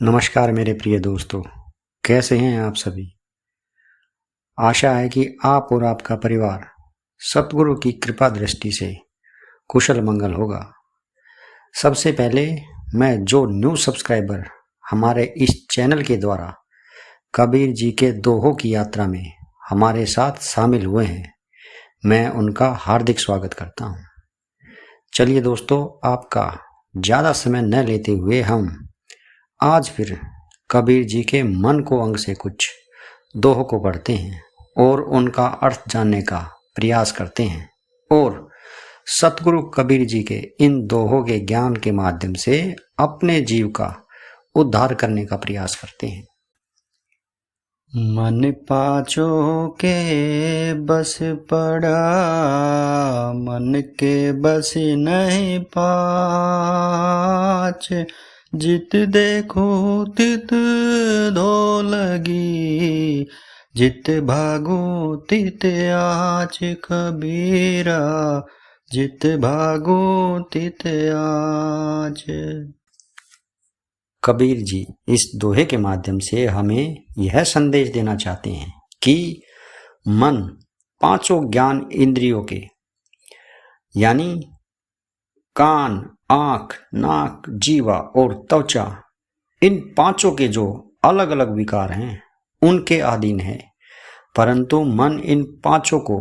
नमस्कार मेरे प्रिय दोस्तों, कैसे हैं आप सभी। आशा है कि आप और आपका परिवार सतगुरु की कृपा दृष्टि से कुशल मंगल होगा। सबसे पहले मैं जो न्यू सब्सक्राइबर हमारे इस चैनल के द्वारा कबीर जी के दोहों की यात्रा में हमारे साथ शामिल हुए हैं, मैं उनका हार्दिक स्वागत करता हूं। चलिए दोस्तों, आपका ज़्यादा समय न लेते हुए हम आज फिर कबीर जी के मन को अंग से कुछ दोहों को पढ़ते हैं और उनका अर्थ जानने का प्रयास करते हैं और सतगुरु कबीर जी के इन दोहों के ज्ञान के माध्यम से अपने जीव का उद्धार करने का प्रयास करते हैं। मन पाँचों के बस पड़ा, मन के बस नहीं पाँच। जित देखो तित धो लगी, जित भागो तित आच कबीरा, जित भागो तित आच। कबीर जी इस दोहे के माध्यम से हमें यह संदेश देना चाहते हैं कि मन पांचों ज्ञान इंद्रियों के यानी कान, आंख, नाक, जीवा और त्वचा, इन पांचों के जो अलग अलग विकार हैं उनके अधीन है, परंतु मन इन पांचों को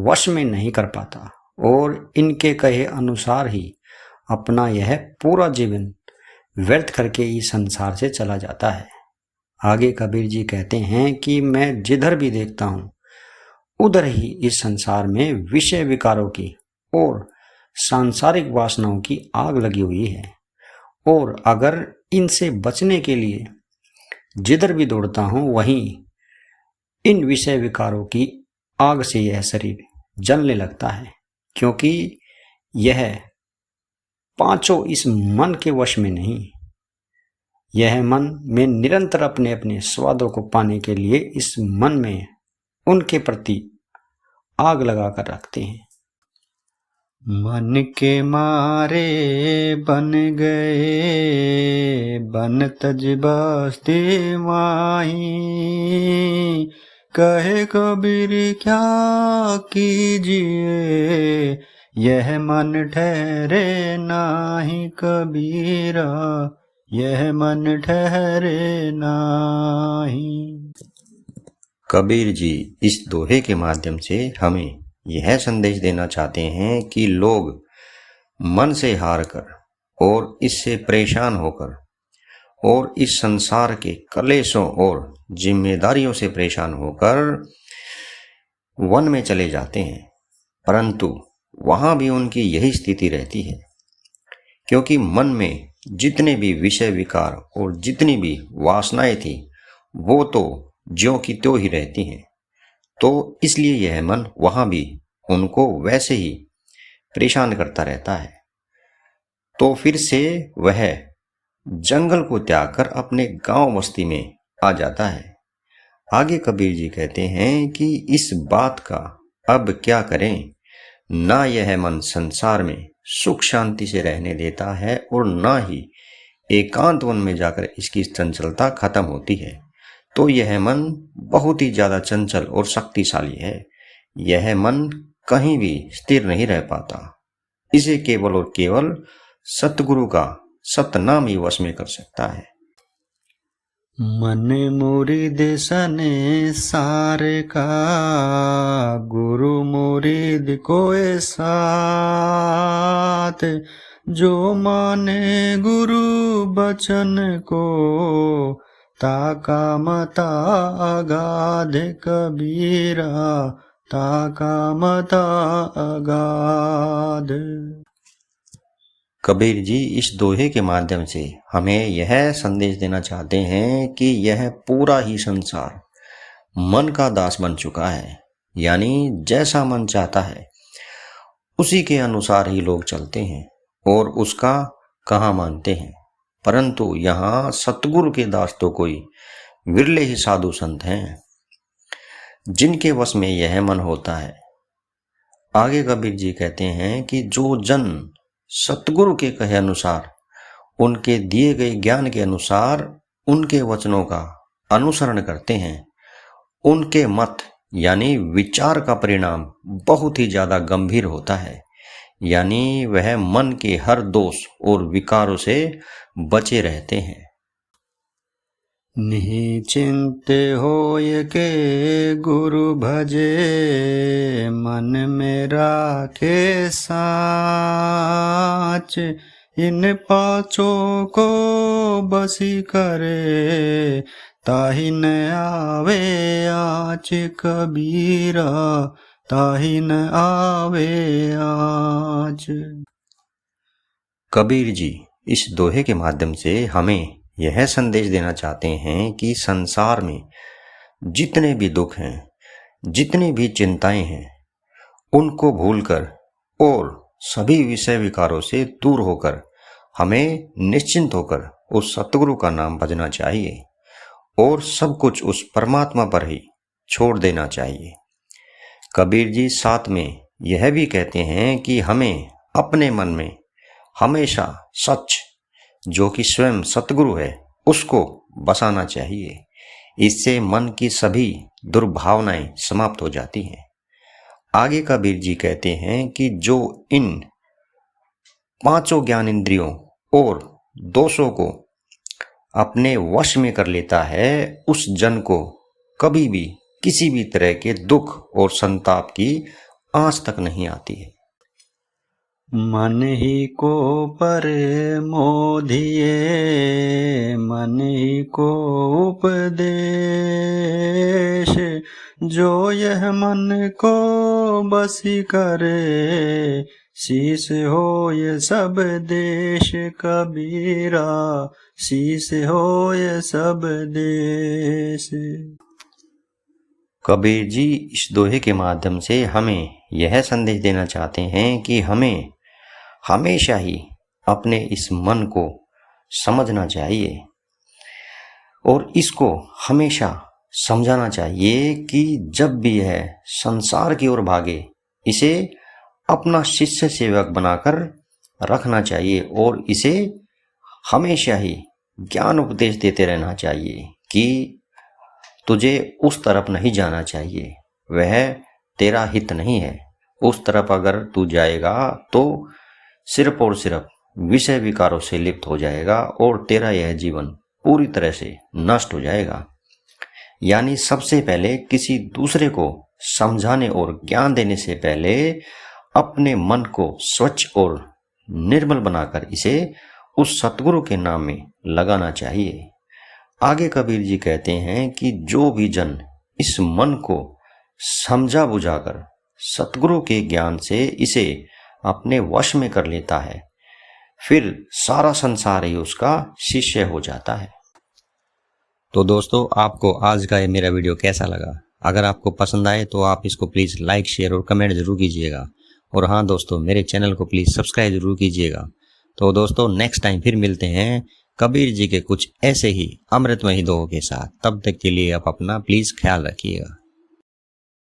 वश में नहीं कर पाता और इनके कहे अनुसार ही अपना यह पूरा जीवन व्यर्थ करके इस संसार से चला जाता है। आगे कबीर जी कहते हैं कि मैं जिधर भी देखता हूँ उधर ही इस संसार में विषय विकारों की और सांसारिक वासनाओं की आग लगी हुई है और अगर इनसे बचने के लिए जिधर भी दौड़ता हूँ वहीं इन विषय विकारों की आग से यह शरीर जलने लगता है, क्योंकि यह पांचों इस मन के वश में नहीं। यह मन में निरंतर अपने अपने स्वादों को पाने के लिए इस मन में उनके प्रति आग लगाकर रखते हैं। मन के मारे बन गए, बन तज बस्ती माही। कहे कबीर क्या कीजिए, यह मन ठहरे नाही कबीरा, यह मन ठहरे नाही। कबीर जी इस दोहे के माध्यम से हमें यह संदेश देना चाहते हैं कि लोग मन से हार कर और इससे परेशान होकर और इस संसार के कलेशों और जिम्मेदारियों से परेशान होकर वन में चले जाते हैं, परंतु वहां भी उनकी यही स्थिति रहती है, क्योंकि मन में जितने भी विषय विकार और जितनी भी वासनाएं थी वो तो ज्यों की त्यों ही रहती हैं। तो इसलिए यह मन वहां भी उनको वैसे ही परेशान करता रहता है। तो फिर से वह जंगल को त्याग कर अपने गांव बस्ती में आ जाता है। आगे कबीर जी कहते हैं कि इस बात का अब क्या करें, ना यह मन संसार में सुख शांति से रहने देता है और ना ही एकांत वन में जाकर इसकी चंचलता खत्म होती है। तो यह मन बहुत ही ज्यादा चंचल और शक्तिशाली है। यह मन कहीं भी स्थिर नहीं रह पाता। इसे केवल और केवल सतगुरु का सतनाम ही वश में कर सकता है। मन मुरीद सने सार का, गुरु मुरीद कोई साथ। जो माने गुरु बचन को, ताका मता अगाध कबीरा, ताका मता अगाध। कबीर जी इस दोहे के माध्यम से हमें यह संदेश देना चाहते हैं कि यह पूरा ही संसार मन का दास बन चुका है, यानी जैसा मन चाहता है उसी के अनुसार ही लोग चलते हैं और उसका कहाँ मानते हैं। परंतु यहाँ सतगुरु के दास तो कोई विरले ही साधु संत हैं जिनके वश में यह मन होता है। आगे कबीर जी कहते हैं कि जो जन सतगुरु के कहे अनुसार, उनके दिए गए ज्ञान के अनुसार उनके वचनों का अनुसरण करते हैं, उनके मत यानी विचार का परिणाम बहुत ही ज्यादा गंभीर होता है, यानी वह मन के हर दोष और विकारों से बचे रहते हैं। निश्चिंत होय के गुरु भजे, मन में राखे साच, इन पांचों को बसी करे, ताहि न आवे आच कबीरा, ताहि न आवे आच। कबीर जी इस दोहे के माध्यम से हमें यह संदेश देना चाहते हैं कि संसार में जितने भी दुख हैं, जितनी भी चिंताएं हैं, उनको भूलकर और सभी विषय विकारों से दूर होकर हमें निश्चिंत होकर उस सतगुरु का नाम भजना चाहिए और सब कुछ उस परमात्मा पर ही छोड़ देना चाहिए। कबीर जी साथ में यह भी कहते हैं कि हमें अपने मन में हमेशा सच, जो कि स्वयं सतगुरु है, उसको बसाना चाहिए। इससे मन की सभी दुर्भावनाएं समाप्त हो जाती हैं। आगे कबीर जी कहते हैं कि जो इन पांचों ज्ञान इंद्रियों और दोषों को अपने वश में कर लेता है, उस जन को कभी भी किसी भी तरह के दुख और संताप की आंच तक नहीं आती है। मन ही को परे मोधिए, मन ही को उपदेश, जो यह मन को बसी करे, शीस हो ये सब देश कबीरा, शीस हो ये सब देश। कबीर जी इस दोहे के माध्यम से हमें यह संदेश देना चाहते हैं कि हमें हमेशा ही अपने इस मन को समझना चाहिए और इसको हमेशा समझाना चाहिए कि जब भी यह संसार की ओर भागे, इसे अपना शिष्य सेवक बनाकर रखना चाहिए और इसे हमेशा ही ज्ञान उपदेश देते रहना चाहिए कि तुझे उस तरफ नहीं जाना चाहिए, वह तेरा हित नहीं है। उस तरफ अगर तू जाएगा तो सिर्फ और सिर्फ विषय विकारों से लिप्त हो जाएगा और तेरा यह जीवन पूरी तरह से नष्ट हो जाएगा। यानी सबसे पहले किसी दूसरे को समझाने और ज्ञान देने से पहले अपने मन को स्वच्छ और निर्मल बनाकर इसे उस सतगुरु के नाम में लगाना चाहिए। आगे कबीर जी कहते हैं कि जो भी जन इस मन को समझा बुझाकर सतगुरु के ज्ञान से इसे अपने वश में कर लेता है, फिर सारा संसार ही उसका शिष्य हो जाता है। तो दोस्तों, आपको आज का ये मेरा वीडियो कैसा लगा? अगर आपको पसंद आए तो आप इसको प्लीज़ लाइक, शेयर और कमेंट जरूर कीजिएगा। और हाँ दोस्तों, मेरे चैनल को प्लीज़ सब्सक्राइब जरूर कीजिएगा। तो दोस्तों, नेक्स्ट टाइम फिर मिलते हैं कबीर जी के कुछ ऐसे ही अमृतमयी दोहों के साथ। तब तक के लिए आप अपना प्लीज़ ख्याल रखिएगा।